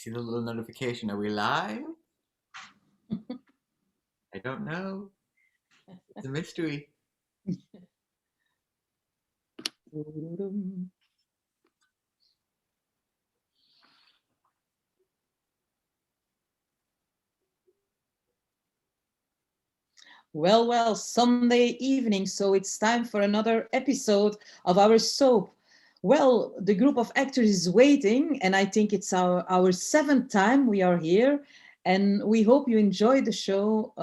See the little notification. Are we live? I don't know. It's a mystery. Well, Sunday evening, so it's time for another episode of our soap. Well, the group of actors is waiting, and I think it's our seventh time we are here, and we hope you enjoy the show.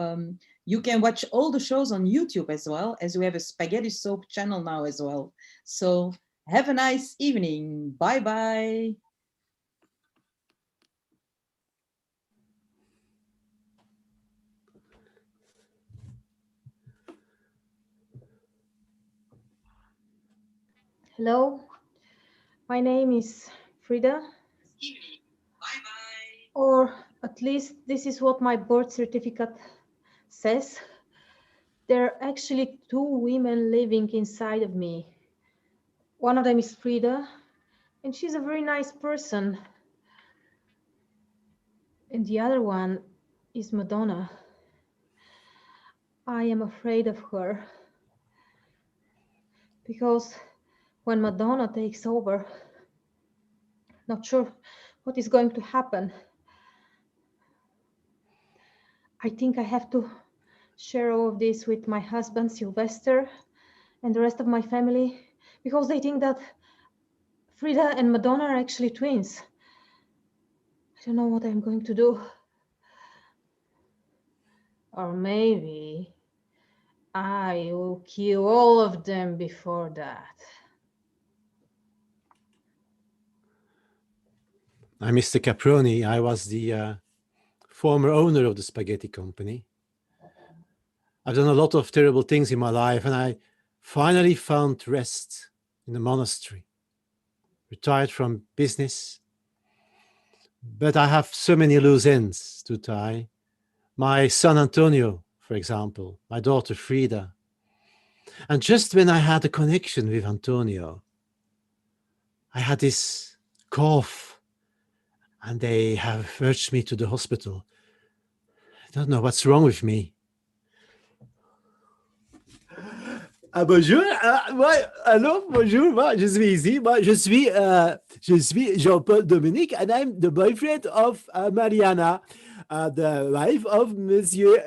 You can watch all the shows on YouTube as well, as we have a Spaghetti Soap channel now as well. So have a nice evening. Bye bye. Hello, my name is Frida, or at least this is what my birth certificate says. There are actually two women living inside of me. One of them is Frida, and she's a very nice person. And the other one is Madonna. I am afraid of her because when Madonna takes over, not sure what is going to happen. I think I have to share all of this with my husband Sylvester and the rest of my family because they think that Frida and Madonna are actually twins. I don't know what I'm going to do. Or maybe I will kill all of them before that. I'm Mr. Caproni. I was the former owner of the spaghetti company. I've done a lot of terrible things in my life, and I finally found rest in a monastery. Retired from business, but I have so many loose ends to tie. My son Antonio, for example, my daughter Frida. And just when I had a connection with Antonio, I had this cough, and they have urged me to the hospital. I don't know what's wrong with me. Bonjour, allô, bonjour, je suis ici, je suis Jean-Paul Dominique, and I'm the boyfriend of Mariana, the wife of Monsieur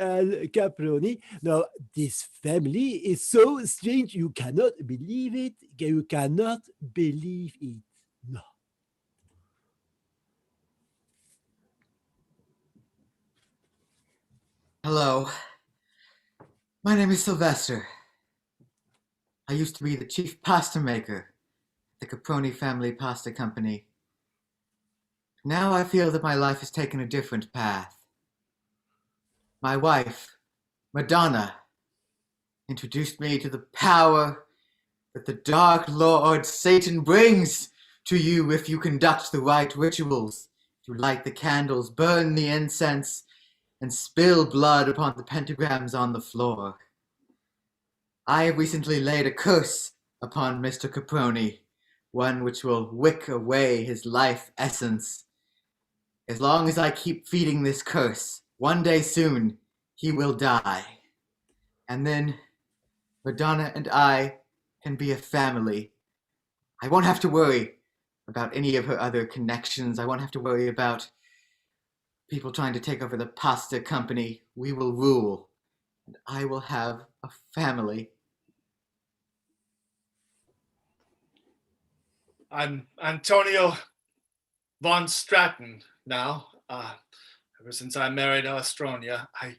Caproni. Now, this family is so strange, you cannot believe it, you cannot believe it, no. Hello. My name is Sylvester. I used to be the chief pasta maker at the Caproni family pasta company. Now I feel that my life has taken a different path. My wife, Madonna, introduced me to the power that the Dark Lord Satan brings to you if you conduct the right rituals, if you light the candles, burn the incense, and spill blood upon the pentagrams on the floor. I have recently laid a curse upon Mr. Caproni, one which will wick away his life essence. As long as I keep feeding this curse, one day soon he will die. And then Madonna and I can be a family. I won't have to worry about any of her other connections. I won't have to worry about people trying to take over the pasta company. We will rule, and I will have a family. I'm Antonio von Stratton now. Ever since I married Alestronia, I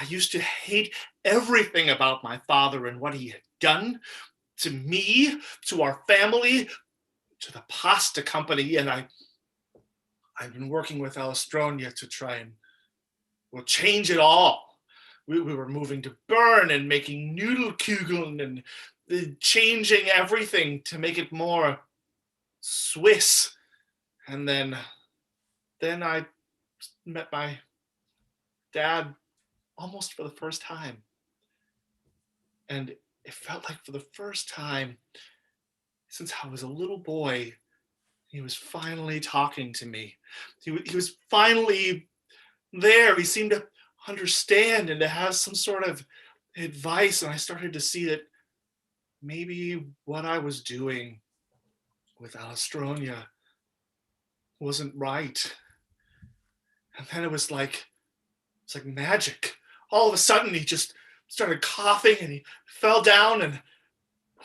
used to hate everything about my father and what he had done to me, to our family, to the pasta company, and I've been working with Alestronia to try and change it all. We were moving to Bern and making Nudelkugeln and changing everything to make it more Swiss. And then I met my dad almost for the first time. And it felt like for the first time since I was a little boy, He was finally talking to me. He was finally there. He seemed to understand and to have some sort of advice. And I started to see that maybe what I was doing with Alestronia wasn't right. And then it's like magic. All of a sudden, he just started coughing and he fell down, and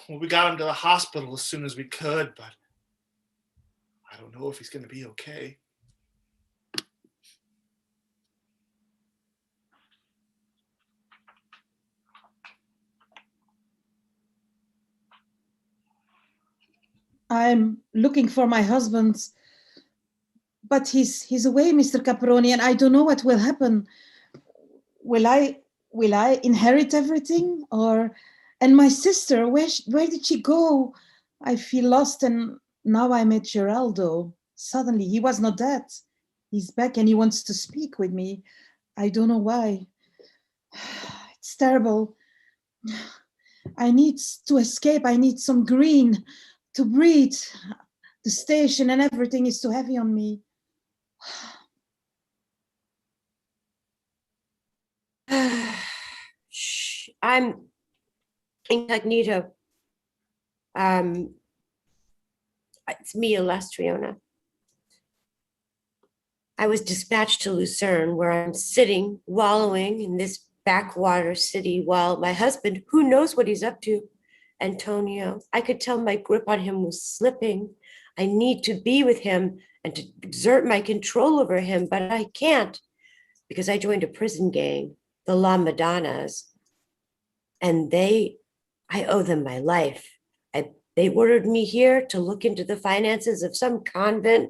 we got him to the hospital as soon as we could, but I don't know if he's going to be okay. I'm looking for my husband, but he's away, Mr. Caproni, and I don't know what will happen. Will I inherit everything, or and my sister? Where did she go? I feel lost, and now I met Geraldo. Suddenly, he was not dead. He's back, and he wants to speak with me. I don't know why. It's terrible. I need to escape. I need some green to breathe. The station and everything is too heavy on me. Shh, I'm incognito. It's me, Alestriona. I was dispatched to Lucerne, where I'm sitting, wallowing in this backwater city, while my husband, who knows what he's up to, Antonio, I could tell my grip on him was slipping. I need to be with him and to exert my control over him, but I can't because I joined a prison gang, the La Madonnas, and I owe them my life. They ordered me here to look into the finances of some convent,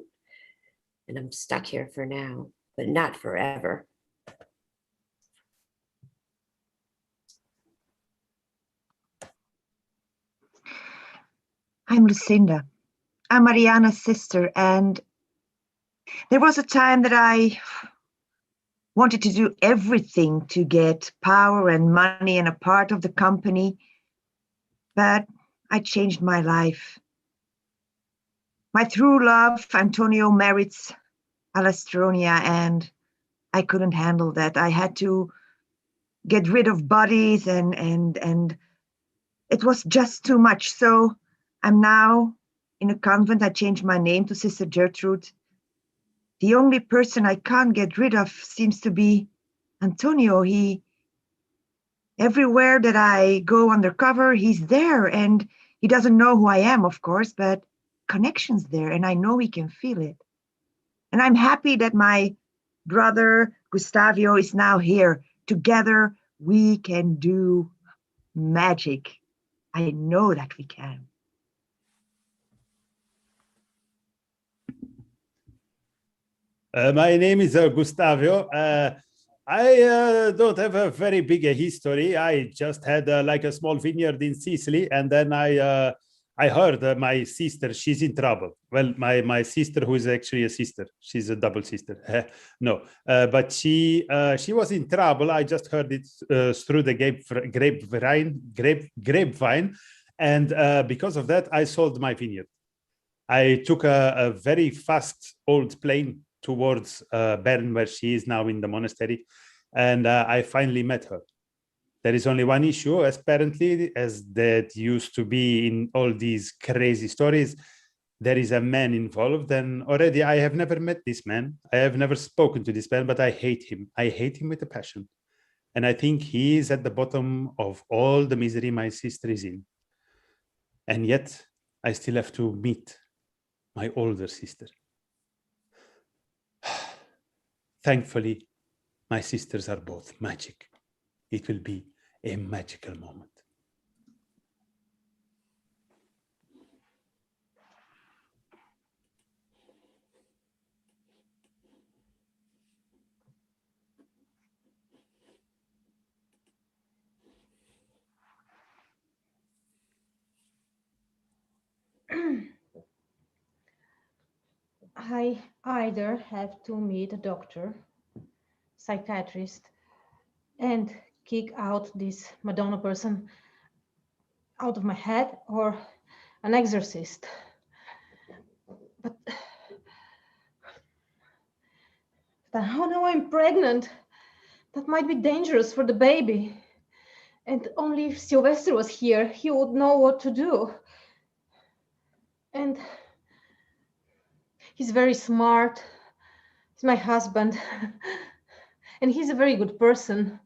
and I'm stuck here for now, but not forever. I'm Lucinda. I'm Mariana's sister, and there was a time that I wanted to do everything to get power and money and a part of the company, but I changed my life. My true love, Antonio, merits Alestronia, and I couldn't handle that. I had to get rid of bodies and it was just too much. So I'm now in a convent. I changed my name to Sister Gertrude. The only person I can't get rid of seems to be Antonio. Everywhere that I go undercover, he's there, and he doesn't know who I am, of course, but connection's there, and I know he can feel it. And I'm happy that my brother Gustavio is now here. Together, we can do magic. I know that we can. My name is Gustavio. I don't have a very big history. I just had like a small vineyard in Sicily, and then I heard my sister, she's in trouble. Well, my sister, who is actually a sister, she's a double sister. No, but she was in trouble. I just heard it through the grapevine, and because of that, I sold my vineyard. I took a very fast old plane towards Bern, where she is now in the monastery, and I finally met her. There is only one issue, apparently, as that used to be in all these crazy stories. There is a man involved, and already I have never met this man. I have never spoken to this man, but I hate him. I hate him with a passion. And I think he is at the bottom of all the misery my sister is in. And yet, I still have to meet my older sister. Thankfully, my sisters are both magic. It will be a magical moment. I either have to meet a doctor, psychiatrist, and kick out this Madonna person out of my head, or an exorcist. But now I'm pregnant. That might be dangerous for the baby. And only if Sylvester was here, he would know what to do. And he's very smart. He's my husband. And he's a very good person.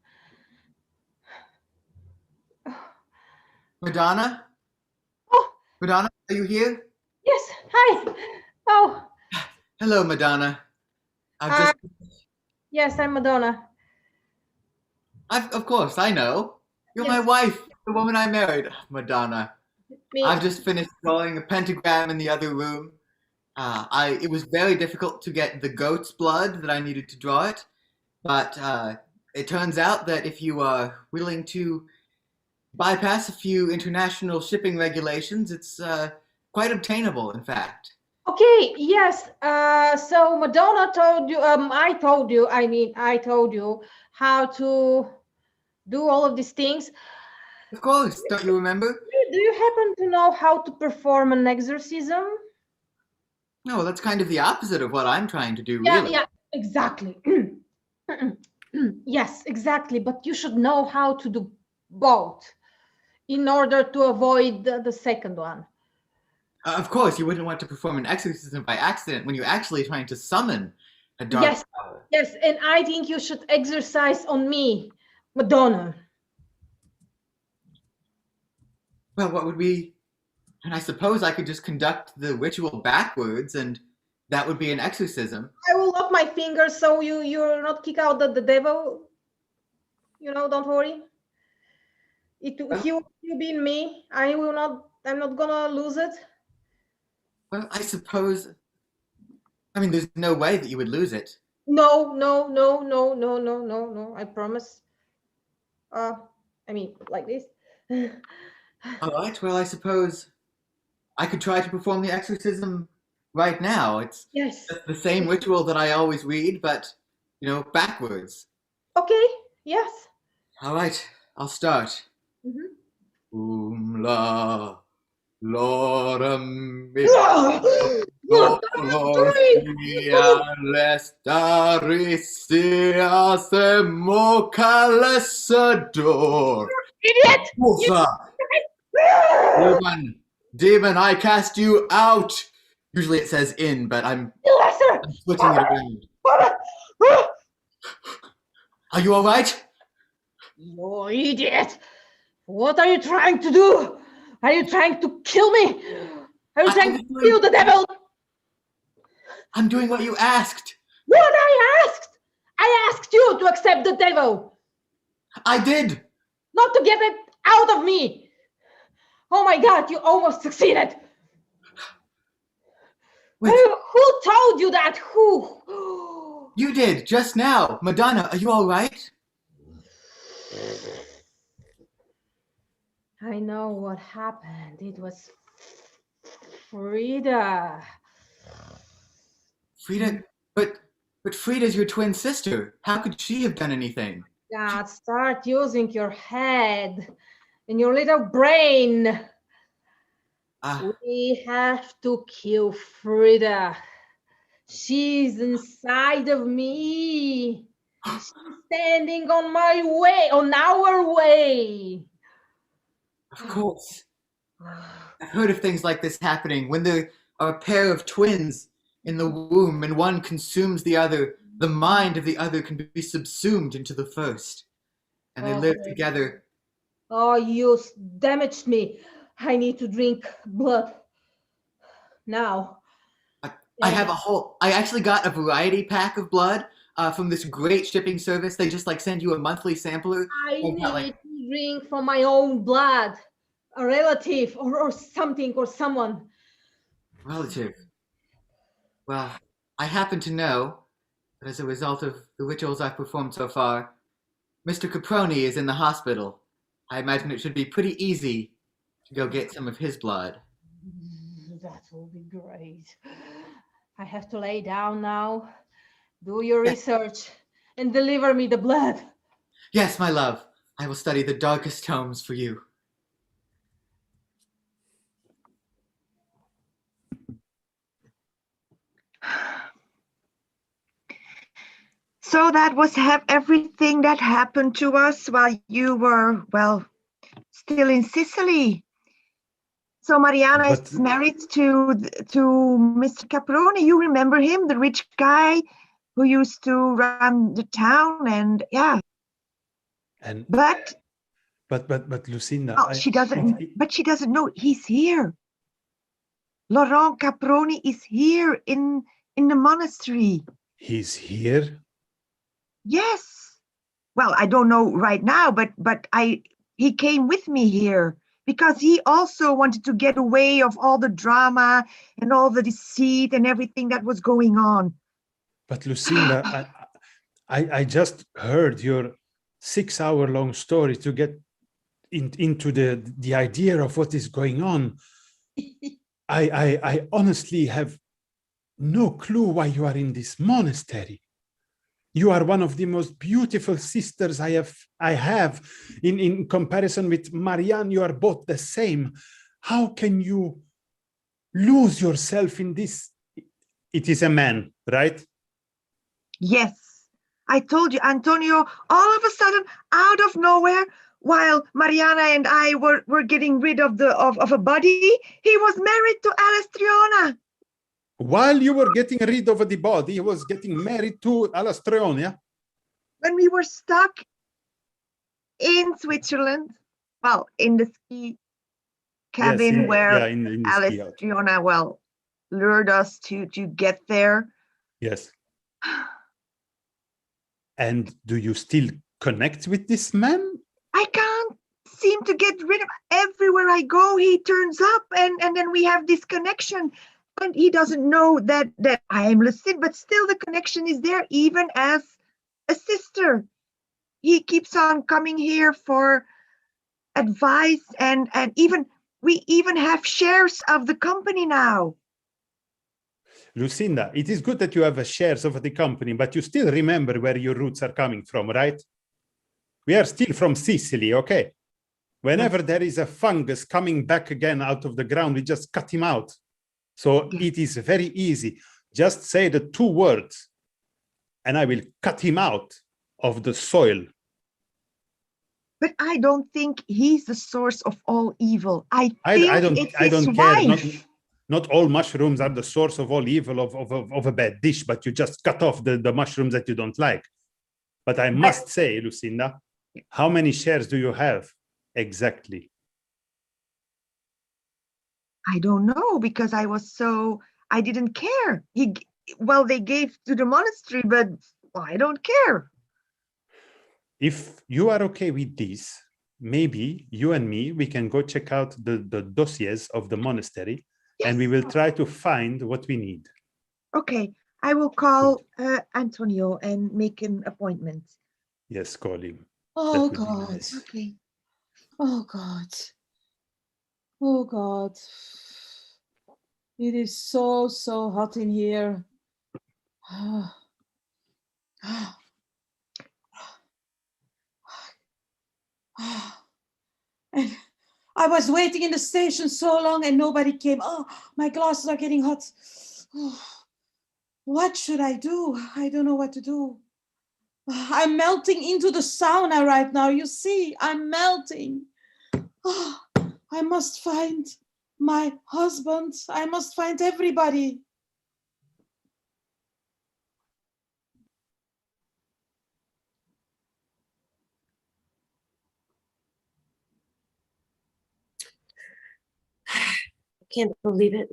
Madonna? Oh, Madonna, are you here? yes. Hi. Oh, Hello, Madonna. Hi. Yes, I'm Madonna. Of course, I know. You're my Yes. wife, the woman I married, Madonna. Me. I've just finished drawing a pentagram in the other room. It was very difficult to get the goat's blood that I needed to draw it, but it turns out that if you are willing to bypass a few international shipping regulations, it's quite obtainable, in fact. Okay, yes. So Madonna told you, I told you how to do all of these things. Of course, don't you remember? Do you happen to know how to perform an exorcism? No, that's kind of the opposite of what I'm trying to do, Yeah, really. yeah, exactly. Yes, exactly. But you should know how to do both in order to avoid the second one. Of course, you wouldn't want to perform an exorcism by accident when you're actually trying to summon a dark Yes, power. yes, and I think you should exercise on me, Madonna. Well, what would we... And I suppose I could just conduct the ritual backwards, and that would be an exorcism. I will lock my fingers so you're not kick out the devil. You know, don't worry. He will be in me. I'm not gonna lose it. Well, I suppose... I mean, there's no way that you would lose it. No, no, no, no, no, no, no, no. I promise. I mean, like this. All right, well, I suppose I could try to perform the exorcism right now. It's Yes. the same ritual that I always read, but, you know, backwards. Okay. Yes. All right, I'll start. Mhm. La lorem What are you doing? Lestarisia semocalesador. Idiot! Wolfa, demon, I cast you out. Usually it says in, but I'm Lesser! switching it around. Are you all right? You idiot! What are you trying to do? Are you trying to kill me? Are you trying to kill the devil? I'm doing what you asked. What I asked? I asked you to accept the devil, I did. not to get it out of me. Oh my God, you almost succeeded. Wait, Who told you that? Who? you did just now. Madonna, are you all right? I know what happened. It was Frida. Frida, but Frida's your twin sister. How could she have done anything? God, start using your head and your little brain. We have to kill Frida. She's inside of me. She's standing on my way, on our way. Of course. I've heard of things like this happening when there are a pair of twins in the womb and one consumes the other. The mind of the other can be subsumed into the first, and they live together. Oh, you damaged me. I need to drink blood now. I actually got a variety pack of blood from this great shipping service. They just like send you a monthly sampler. I need to drink from my own blood, a relative or something or someone. Relative. Well, I happen to know that as a result of the rituals I've performed so far, Mr. Caproni is in the hospital. I imagine it should be pretty easy to go get some of his blood. That will be great. I have to lay down now. Do your research and deliver me the blood. Yes, my love. I will study the darkest tomes for you. So that was everything that happened to us while you were, well, still in Sicily. So Mariana But is married to Mr. Caproni. You remember him, the rich guy who used to run the town, and yeah. and But Lucinda, oh, she doesn't. it- But she doesn't know he's here. Laurent Caproni is here in the monastery. he's here. Yes. Well, I don't know right now, but he came with me here because he also wanted to get away of all the drama and all the deceit and everything that was going on. But Lucinda, I just heard your 6-hour-long story to get into the idea of what is going on. I honestly have no clue why you are in this monastery. You are one of the most beautiful sisters I have. In comparison with Marianne, you are both the same. How can you lose yourself in this? It is a man, right? Yes, I told you, Antonio, all of a sudden, out of nowhere, while Mariana and I were getting rid of a body, he was married to Alestriona. While you were getting rid of the body, he was getting married to Alastrionia. When we were stuck in Switzerland, well, in the ski cabin where in the ski hut. Alestriona, well, lured us to get there. Yes. And do you still connect with this man? I can't seem to get rid of everywhere I go. He turns up and then we have this connection. And he doesn't know that I am Lucinda, but still the connection is there, even as a sister. He keeps on coming here for advice and we even have shares of the company now. Lucinda, it is good that you have shares of the company, but you still remember where your roots are coming from, right? We are still from Sicily, okay? Whenever there is a fungus coming back again out of the ground, we just cut him out. So it is very easy. Just say the 2 words and I will cut him out of the soil. But I don't think he's the source of all evil. I don't care. Not all mushrooms are the source of all evil of a bad dish, but you just cut off the mushrooms that you don't like. But I must say, Lucinda, how many shares do you have exactly? I don't know, because I didn't care. They gave to the monastery, but I don't care. If you are okay with this, maybe you and me, we can go check out the dossiers of the monastery, and we will try to find what we need. Okay, I will call Antonio and make an appointment. Yes, call him. Oh God. Nice. Okay. Oh God. Oh God. It is so hot in here. And I was waiting in the station so long and nobody came. Oh, my glasses are getting hot. Oh, what should I do? I don't know what to do. I'm melting into the sauna right now. You see, I'm melting. Oh, I must find my husband. I must find everybody. I can't believe it.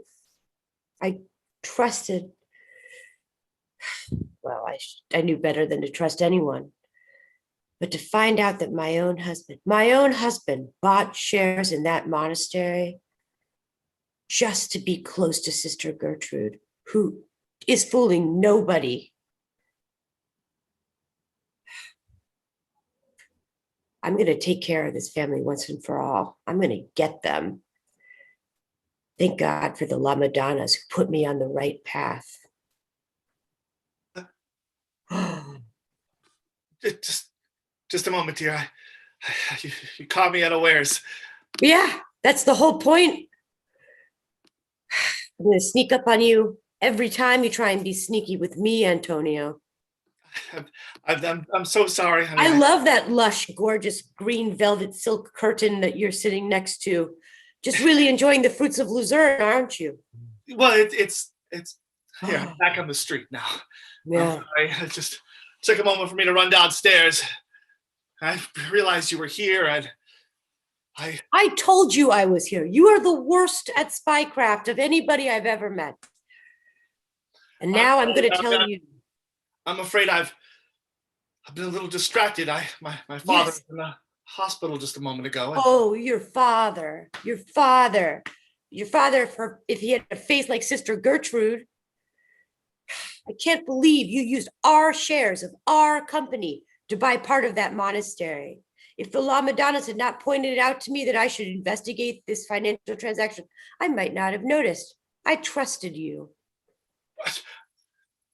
I trusted. Well, I knew better than to trust anyone. But to find out that my own husband bought shares in that monastery just to be close to Sister Gertrude, who is fooling nobody. I'm going to take care of this family once and for all. I'm going to get them. Thank God for the La Madonnas who put me on the right path. Just a moment here. You caught me unawares. Yeah, that's the whole point. I'm going to sneak up on you every time you try and be sneaky with me, Antonio. I'm so sorry, honey. I love that lush, gorgeous green velvet silk curtain that you're sitting next to. Just really enjoying the fruits of Luzerne, aren't you? Well, it's here. I'm back on the street now. Yeah. I'm sorry. It just took a moment for me to run downstairs. I realized you were here, and I told you I was here. You are the worst at spycraft of anybody I've ever met. And now I'm going to tell you. I'm afraid I've been a little distracted. My father was in the hospital just a moment ago. Oh, your father, if he had a face like Sister Gertrude. I can't believe you used our shares of our company to buy part of that monastery. If the La Madonnas had not pointed it out to me that I should investigate this financial transaction, I might not have noticed. I trusted you. What?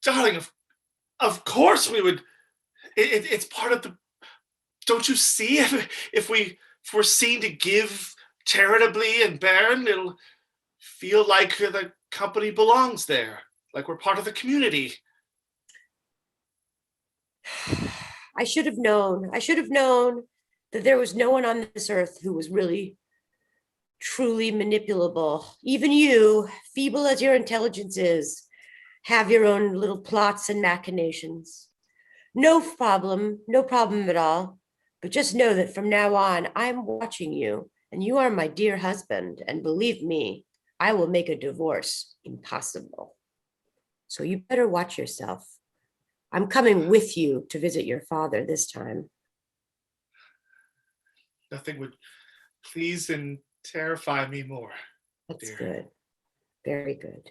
Darling, of course we would. It's part of the. Don't you see? If we're seen to give charitably and barren, it'll feel like the company belongs there, like we're part of the community. I should have known that there was no one on this earth who was really, truly manipulable. Even you, feeble as your intelligence is, have your own little plots and machinations. No problem at all. But just know that from now on, I'm watching you, and you are my dear husband. And believe me, I will make a divorce impossible. So you better watch yourself. I'm coming with you to visit your father this time. Nothing would please and terrify me more. That's dear. good. Very good.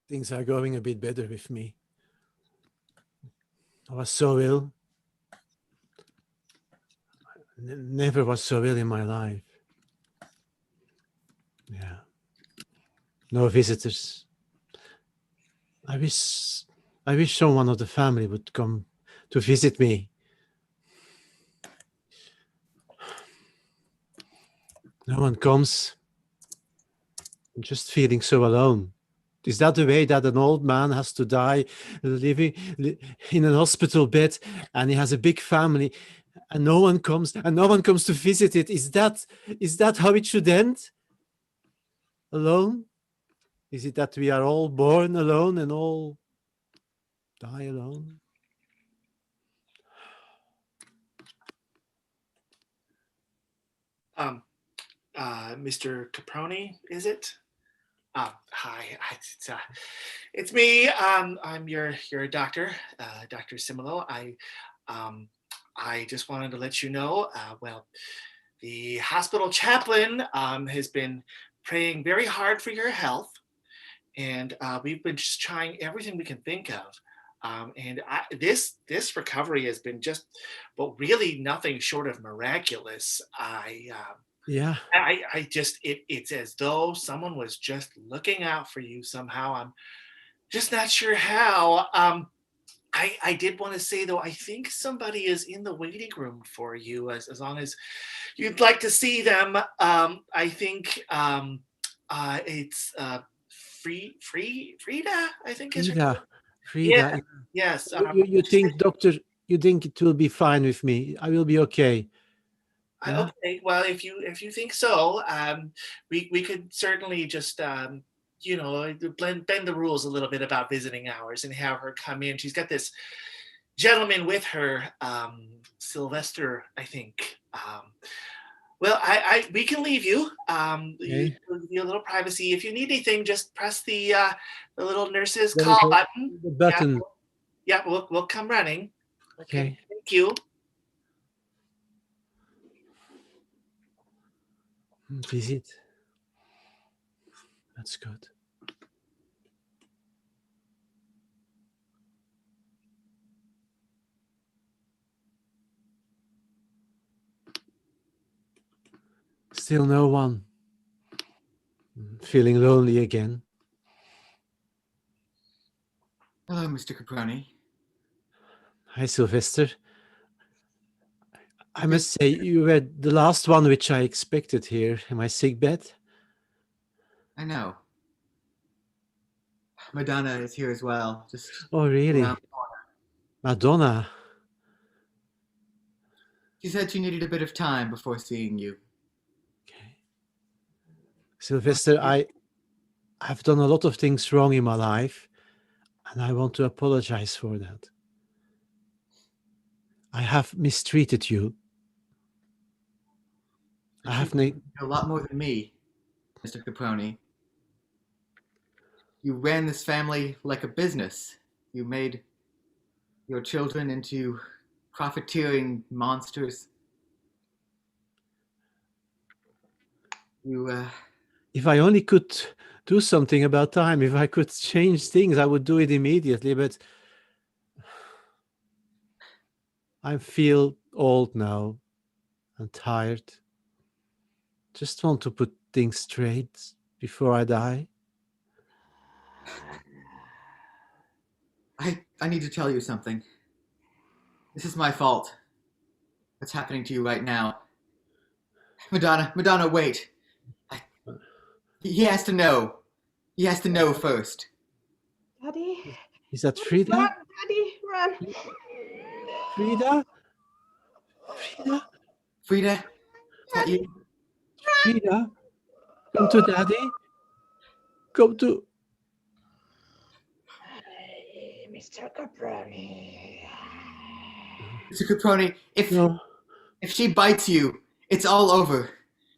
Things are going a bit better with me. I was so ill. Never was so ill in my life. Yeah. No visitors. I wish someone of the family would come to visit me. No one comes. I'm just feeling so alone. Is that the way that an old man has to die, living in an hospital bed, and he has a big family, and no one comes to visit it? Is that how it should end? Alone? Is it that we are all born alone and all die alone? Mr. Caproni, is it? Hi, it's me. I'm your doctor, Dr. Similo. I just wanted to let you know, well, the hospital chaplain has been praying very hard for your health, and we've been just trying everything we can think of. And this recovery has been just, well, really nothing short of miraculous. Yeah. I just, it's as though someone was just looking out for you somehow. I'm just not sure how. I did want to say though, I think somebody is in the waiting room for you, as long as you'd like to see them. I think it's Frida, I think is her name. Frida. Yeah. Yes. You think, doctor, you think it will be fine with me? I will be okay. Yeah. Okay, well, if you think so, we could certainly just bend the rules a little bit about visiting hours and have her come in. She's got this gentleman with her, Sylvester, I think. Well, we can leave you. Okay. You a little privacy. If you need anything, just press the little nurse's The call little- button. The button. Yeah, we'll come running. Okay. Thank you. Visit. That's good. Still no one. Feeling lonely again. Hello, Mr. Caproni. Hi, Sylvester. I must say, you were the last one which I expected here in my sick bed. I know. Madonna is here as well. Just Oh, really? around. Madonna. She said she needed a bit of time before seeing you. Okay. Sylvester, I've done a lot of things wrong in my life, and I want to apologize for that. I have mistreated you. I have A lot more than me, Mr. Caproni. You ran this family like a business. You made your children into profiteering monsters. If I only could do something about time, if I could change things, I would do it immediately, but I feel old now and tired. Just want to put things straight before I die. I need to tell you something. This is my fault. What's happening to you right now? Madonna, wait. He has to know. He has to know first. Daddy. Is that Frida? Run, Daddy, run. Frida? Frida, is that you? Frida? Come to Daddy? Come to... Hey, Mr. Caproni. Mr. Caproni, No. if she bites you, it's all over.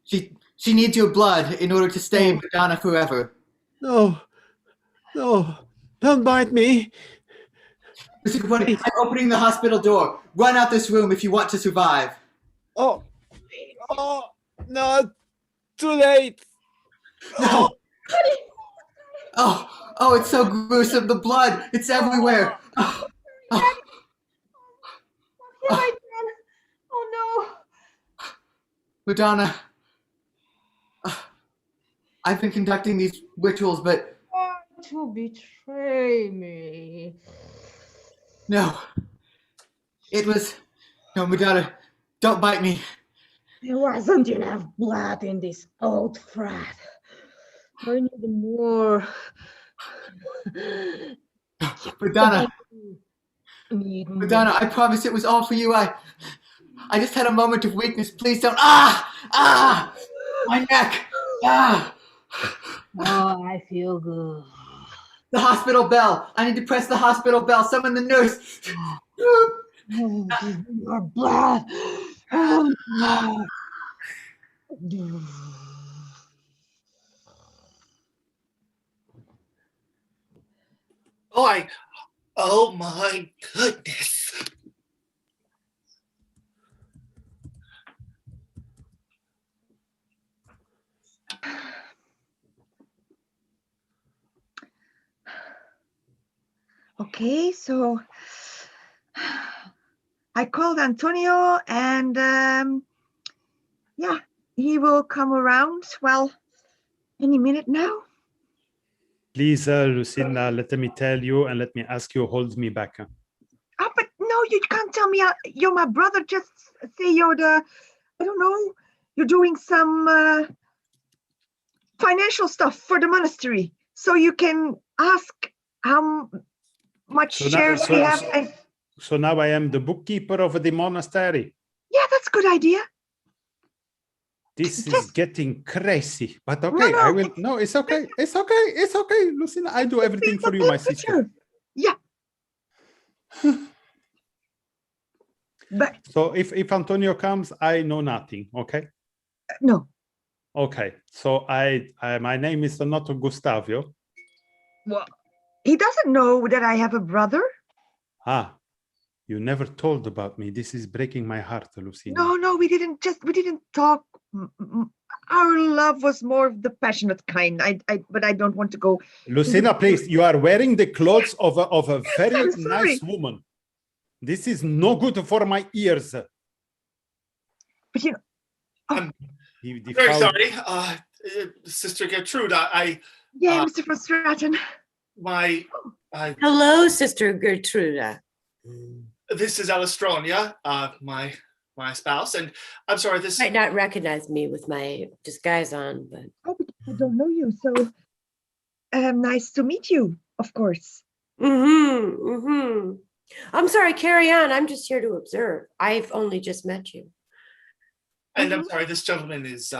She needs your blood in order to stay Madonna forever. No. No. Don't bite me. Mr. Caproni, I'm opening the hospital door. Run out this room if you want to survive. Oh. Oh. No. Too late. No. Oh, it's so gruesome. The blood, it's everywhere. Oh. What have I done? Oh no. Madonna, I've been conducting these rituals, but Why to betray me? no. No, Madonna, don't bite me. There wasn't enough blood in this old frat. I need more. Madonna, Need more. Madonna, I promise it was all for you. I just had a moment of weakness. Please don't. Ah! My neck. Ah! Oh, I feel good. The hospital bell. I need to press the hospital bell. Summon the nurse. Oh, give me your blood. Oh, no. Oh my goodness. Okay, so I called Antonio and yeah, he will come around, well, any minute now. Please, Lucinda, let me tell you and let me ask you, hold me back. Oh, but no, you can't tell me you're my brother. Just say you're I don't know, you're doing some financial stuff for the monastery. So you can ask how much shares we have. So now I am the bookkeeper of the monastery. Yeah, that's a good idea. This is getting crazy, but okay, No, I will. No, it's okay. It's okay. It's okay, Lucinda. I do everything for you, my sister. Yeah. But so if Antonio comes, I know nothing. Okay. No. Okay. So my name is not Gustavio. Well, he doesn't know that I have a brother. Ah, you never told about me. This is breaking my heart, Lucinda. No, we didn't talk. Our love was more of the passionate kind. But I don't want to go. Lucinda, please, you are wearing the clothes of a very nice woman. This is no good for my ears. But you know, I'm very sorry, Sister Gertrude. Yeah, Mr. von Straten. Hello, Sister Gertruda. This is Alestronia, my spouse, and I'm sorry. This might not recognize me with my disguise on, but I don't know you, so nice to meet you, of course. I'm sorry, carry on. I'm just here to observe. I've only just met you. And I'm sorry, this gentleman is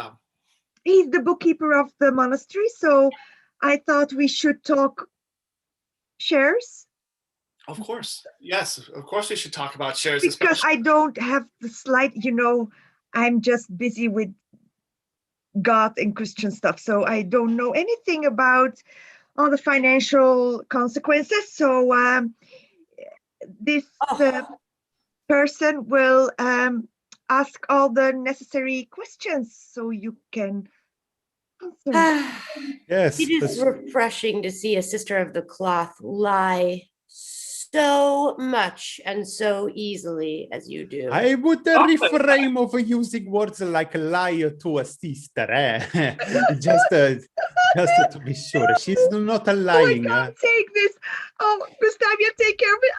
He's the bookkeeper of the monastery, so I thought we should talk shares. of course. Yes, of course we should talk about shares, Because especially. I don't have the slight, I'm just busy with God and Christian stuff. So I don't know anything about all the financial consequences. So this person will ask all the necessary questions so you can answer. Yes. It is refreshing to see a sister of the cloth lie so much and so easily as you do. I would refrain of using words like lie to a sister, just to be sure. She's not a lying. I can't take this. Oh, Gustavia, take care of it.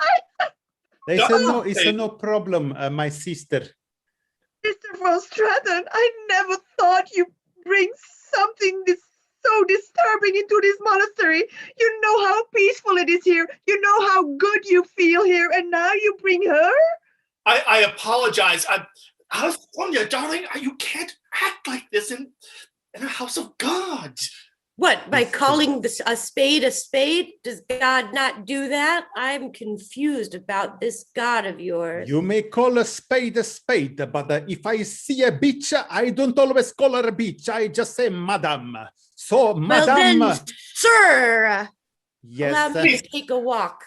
It's no problem, my sister. Mr. Von Stratton, I never thought you bring something so disturbing into this monastery. You know how peaceful it is here. You know how good you feel here, and now you bring her? I apologize. Sonia, darling, you can't act like this in a house of God. What, by calling a spade a spade? Does God not do that? I'm confused about this God of yours. You may call a spade, but if I see a bitch, I don't always call her a bitch. I just say madam. So, madam. Well then, sir, yes, allow me to take a walk.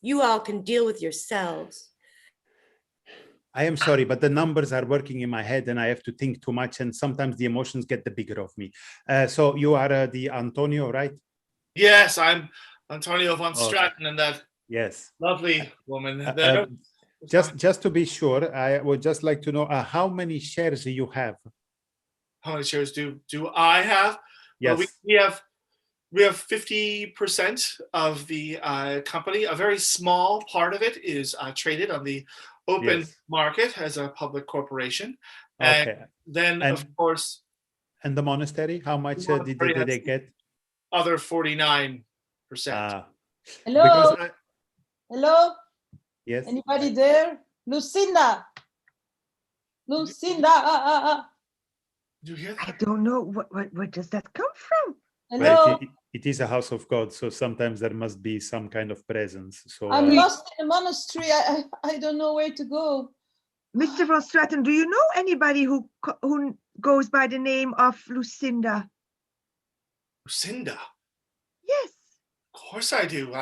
You all can deal with yourselves. I am sorry, but the numbers are working in my head and I have to think too much, and sometimes the emotions get the bigger of me. So you are the Antonio, right? Yes, I'm Antonio von Stratton, and that lovely woman there. Just to be sure, I would just like to know how many shares you have. How many shares do I have? Yes. Well, we have 50% of the company. A very small part of it is traded on the open market as a public corporation. And then, of course... And the monastery, how much did they get? Other 49%. Hello? Hello? Yes. Anybody there? Lucinda! Lucinda! Do you hear that? I don't know. Where does that come from? Hello? Well, it is a house of God, so sometimes there must be some kind of presence. So I'm lost in a monastery. I don't know where to go. Mr. Von Stratton, do you know anybody who goes by the name of Lucinda? Lucinda? Yes. Of course I do.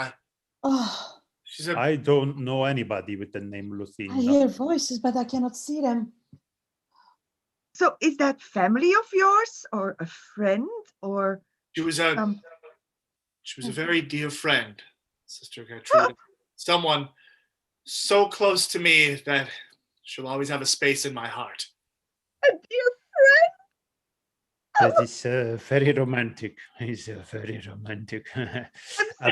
I don't know anybody with the name Lucinda. I hear voices, but I cannot see them. So is that family of yours or a friend or... She was a very dear friend, Sister Gertrude. Someone so close to me that she'll always have a space in my heart. A dear friend? That is very romantic. It's very romantic. I'm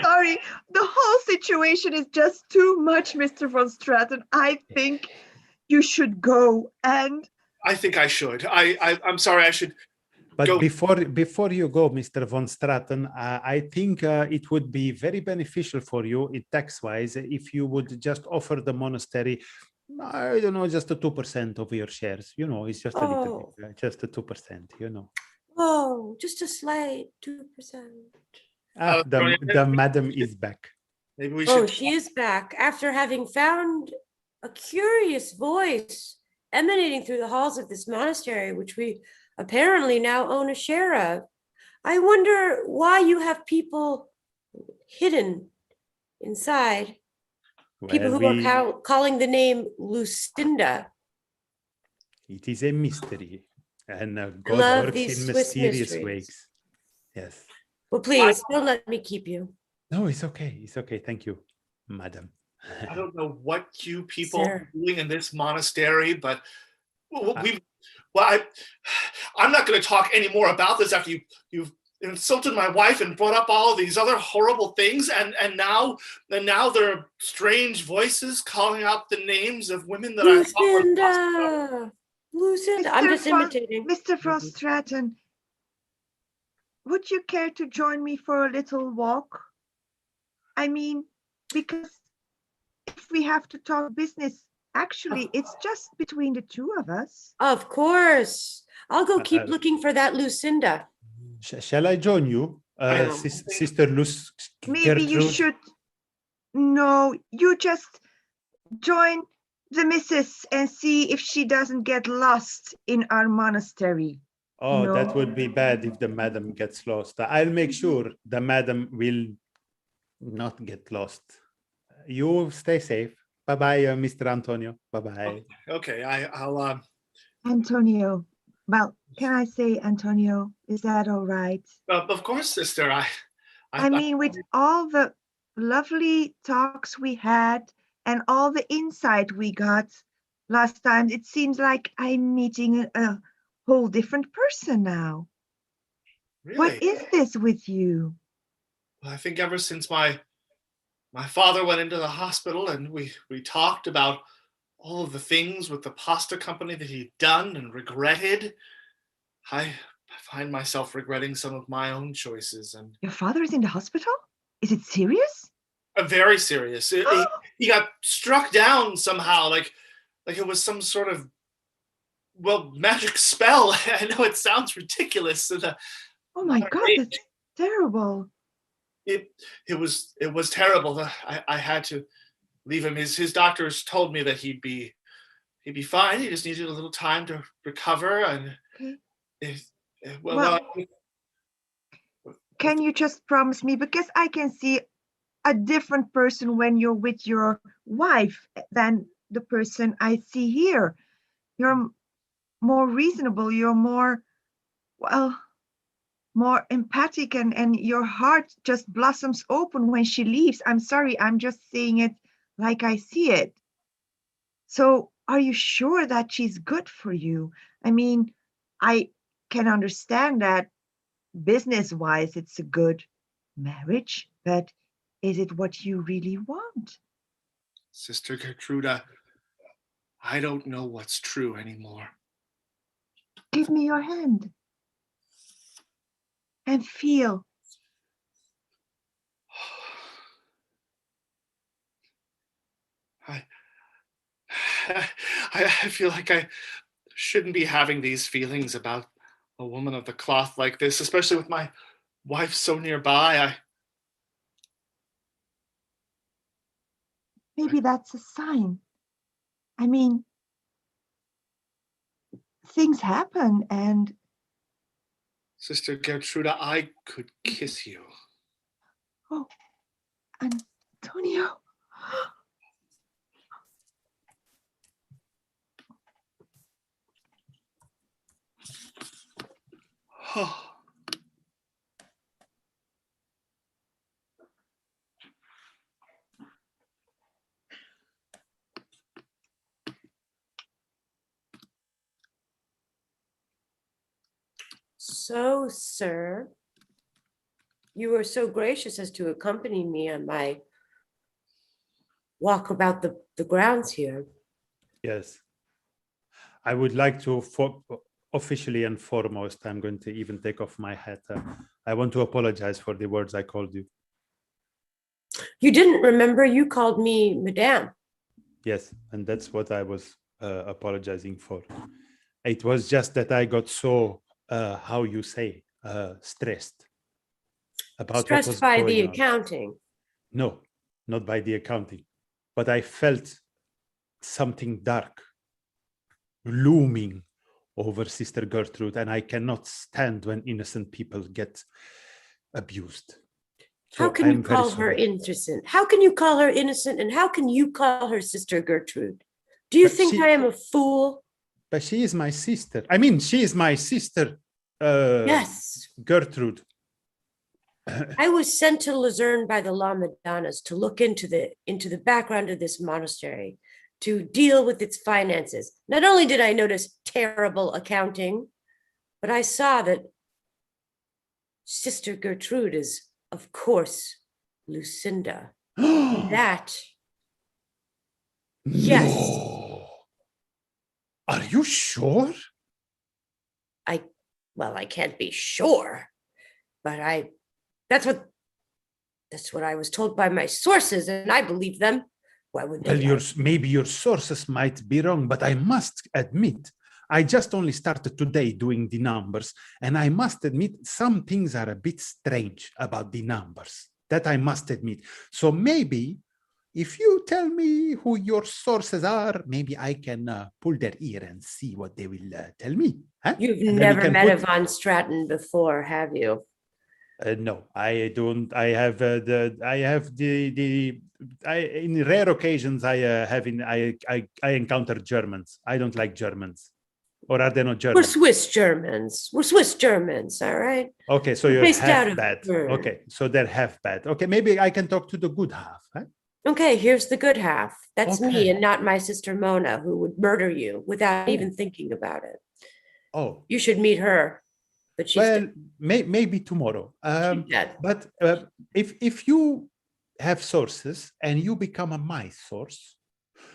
sorry. The whole situation is just too much, Mr. Von Stratton. I think you should go, and... I think I should. I'm sorry, I should... But before you go, Mr. Von Stratton, I think it would be very beneficial for you, tax-wise, if you would just offer the monastery, I don't know, just a 2% of your shares. You know, it's just a little bit, just a 2%. You know. Oh, just a slight 2%. The madam is back. Maybe we should. Oh, she is back after having found a curious voice emanating through the halls of this monastery, which we apparently now own a share of. I wonder why you have people hidden inside. Well, people who are calling the name Lucinda. It is a mystery, and God love works these in Swiss mysterious mysteries. ways. Yes. Well, please don't let me keep you. No, it's okay. It's okay. Thank you, madam. I don't know what you people Sir. are doing in this monastery, but I'm not going to talk any more about this after you've insulted my wife and brought up all these other horrible things, and now there are strange voices calling out the names of women that I thought were Lucinda, I'm just imitating. Mr. Von Stratton, would you care to join me for a little walk? I mean, because if we have to talk business, actually, it's just between the two of us. Of course. I'll go keep Uh, looking for that Lucinda. Shall I join you, I don't Sister Maybe you Gertrude? should. No, you just join the missus and see if she doesn't get lost in our monastery. Oh, that No. would be bad if the madam gets lost. I'll make sure the madam will not get lost. You stay safe. Bye-bye, Mr. Antonio. Bye-bye. Okay, I'll Antonio. Well, can I say Antonio? Is that all right? of course, sister. I mean, with all the lovely talks we had and all the insight we got last time, it seems like I'm meeting a whole different person now. really. What is this with you? I think ever since my father went into the hospital and we talked about all of the things with the pasta company that he'd done and regretted, I find myself regretting some of my own choices, and Your father is in the hospital? Is it serious? very serious. He got struck down somehow, like it was some sort of magic spell. I know it sounds ridiculous. Oh my God, that's terrible. It was terrible. I had to leave him. His doctors told me that he'd be fine. He just needed a little time to recover. And Okay. well, Can you just promise me, because I can see a different person when you're with your wife than the person I see here. You're more reasonable, you're more, well, more empathic, and your heart just blossoms open when she leaves. I'm sorry, I'm just saying it like I see it. So are you sure that she's good for you? I mean, I can understand that business-wise it's a good marriage, but is it what you really want? Sister Gertruda, I don't know what's true anymore. Give me your hand and feel. I feel like I shouldn't be having these feelings about a woman of the cloth like this, especially with my wife so nearby. Maybe that's a sign. I mean, things happen, and Sister Gertruda, I could kiss you. oh, Antonio. Oh. So, sir, you were so gracious as to accompany me on my walk about the grounds here. Yes. I would like to, officially and foremost, I'm going to even take off my hat. I want to apologize for the words I called you. You didn't remember you called me Madame. Yes, and that's what I was apologizing for. It was just that I got so, how you say, stressed about what Stressed was by the going on. accounting. No, not by the accounting, but I felt something dark looming over Sister Gertrude, and I cannot stand when innocent people get abused. So How can you I'm very call her sorry. innocent? How can you call her innocent? And how can you call her Sister Gertrude? Do you But think she- I am a fool? But she is my sister. I mean, she is my sister, Yes. Gertrude. I was sent to Luzerne by the La Madonnas to look into the background of this monastery, to deal with its finances. Not only did I notice terrible accounting, but I saw that Sister Gertrude is, of course, Lucinda. That, yes, No. Are you sure? well, I can't be sure. But that's what I was told by my sources, and I believe them. Why would they? Well, maybe your sources might be wrong, but I must admit, I just only started today doing the numbers, and I must admit some things are a bit strange about the numbers. That I must admit. So maybe if you tell me who your sources are, maybe I can pull their ear and see what they will tell me. Huh? You've And then we never can met a put- von Stratton before, have you? No, I don't. I have in rare occasions I encounter Germans. I don't like Germans, or are they not We're German? Swiss Germans. We're Swiss Germans, all right? Okay, so We're you're based out half of bad. Bern. Okay, so they're half bad. Okay, maybe I can talk to the good half. Huh? Okay, here's the good half. That's me Okay. and not my sister Mona, who would murder you without Oh. even thinking about it. Oh, You should meet her, but she's well, maybe tomorrow. dead. But if you have sources and you become my source,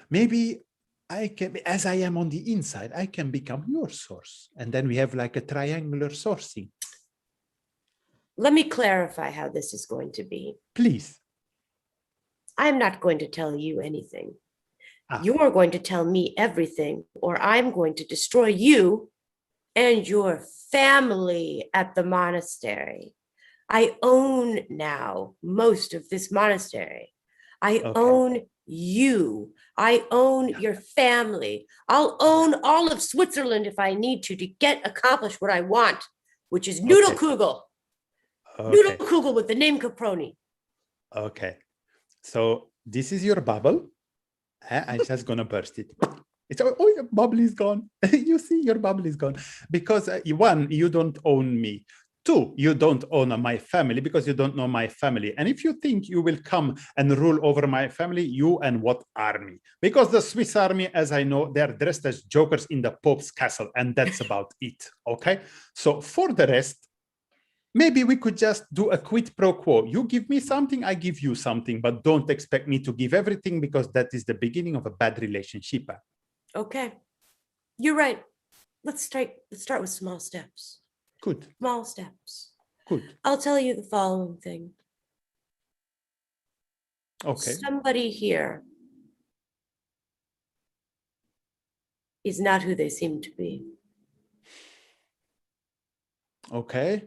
maybe I can, as I am on the inside, I can become your source, and then we have like a triangular sourcing. Let me clarify how this is going to be. Please. I'm not going to tell you anything. Ah. You're going to tell me everything, or I'm going to destroy you and your family at the monastery. I own now most of this monastery. I Okay. own you. I own your family. I'll own all of Switzerland if I need to accomplish what I want, which is Noodlekugel. Okay. Noodlekugel with the name Caproni. Okay. So this is your bubble. I'm just gonna burst it. It's your bubble is gone. You see, your bubble is gone because one, you don't own me. Two, you don't own my family because you don't know my family. And if you think you will come and rule over my family, you and what army? Because the Swiss army, as I know, they're dressed as jokers in the Pope's castle, and that's about it. Okay. So for the rest, maybe we could just do a quid pro quo. You give me something, I give you something, but don't expect me to give everything because that is the beginning of a bad relationship. Okay, you're right. Let's start with small steps. Good, Small steps. good. I'll tell you the following thing. Okay. Somebody here is not who they seem to be. Okay.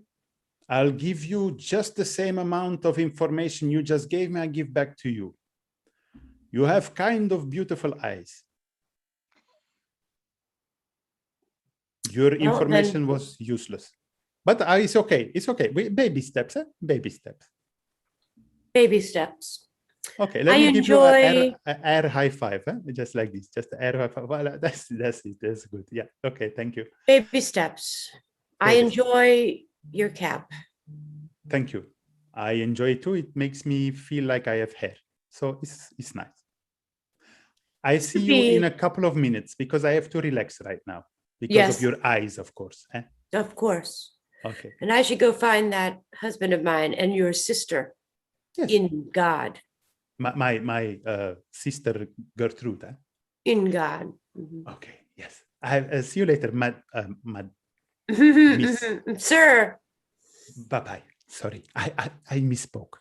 I'll give you just the same amount of information you just gave me, I give back to you. You have kind of beautiful eyes. Your information was useless. But it's okay. It's okay. Baby steps, eh? Baby steps. Baby steps. Okay, let me give you an air high five, eh? Just like this, just an air high five. Well, that's it. That's good. Yeah. Okay. Thank you. Baby steps. I Baby enjoy your cap. Thank you. I enjoy it too. It makes me feel like I have hair, so it's nice. I see you in a couple of minutes because I have to relax right now because of your eyes, of course. Eh? Of course. Okay. And I should go find that husband of mine and your sister in God. My sister Gertrude. Eh? In God. Mm-hmm. Okay. Yes. I see you later, Miss. Sir. Bye-bye. Sorry, I misspoke.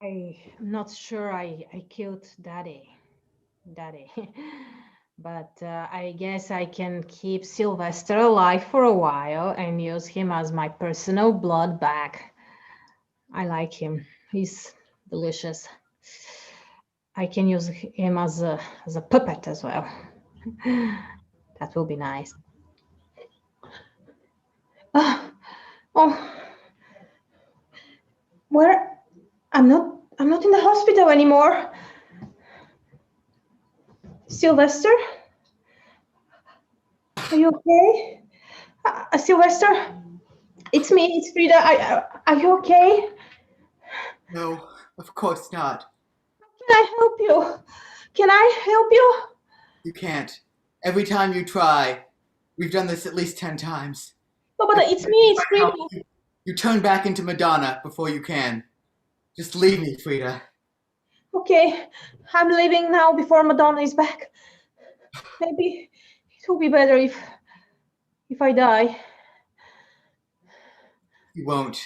I'm not sure I killed Daddy. But I guess I can keep Sylvester alive for a while and use him as my personal blood bag. I like him. He's delicious. I can use him as a puppet as well. That will be nice. Where? I'm not in the hospital anymore. Sylvester? Are you okay? Sylvester? It's me, it's Frida. Are you okay? No, of course not. Can I help you? Can I help you? You can't. Every time you try, we've done this at least 10 times. No, but it's me, it's Frida. You turn back into Madonna before you can. Just leave me, Frida. Okay, I'm leaving now before Madonna is back. Maybe it will be better if I die. You won't.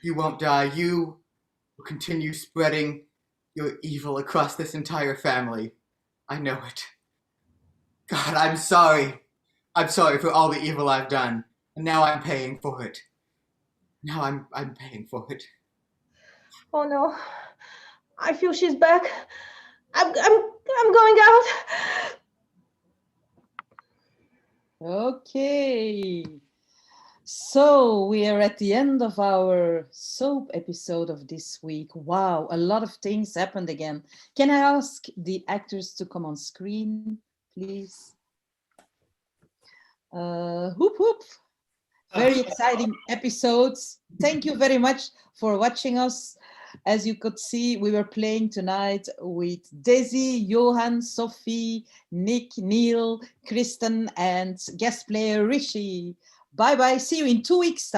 You won't die. You will continue spreading your evil across this entire family. I know it. God, I'm sorry. I'm sorry for all the evil I've done. And now I'm paying for it. Now I'm paying for it. Oh no, I feel she's back. I'm going out. Okay. So we are at the end of our soap episode of this week. Wow, a lot of things happened again. Can I ask the actors to come on screen, please? Whoop whoop. Very exciting episodes. Thank you very much for watching us. As you could see, we were playing tonight with Desi, Johan, Sophie, Nick, Neil, Kristen, and guest player Rishi. Bye-bye. See you in 2 weeks' time.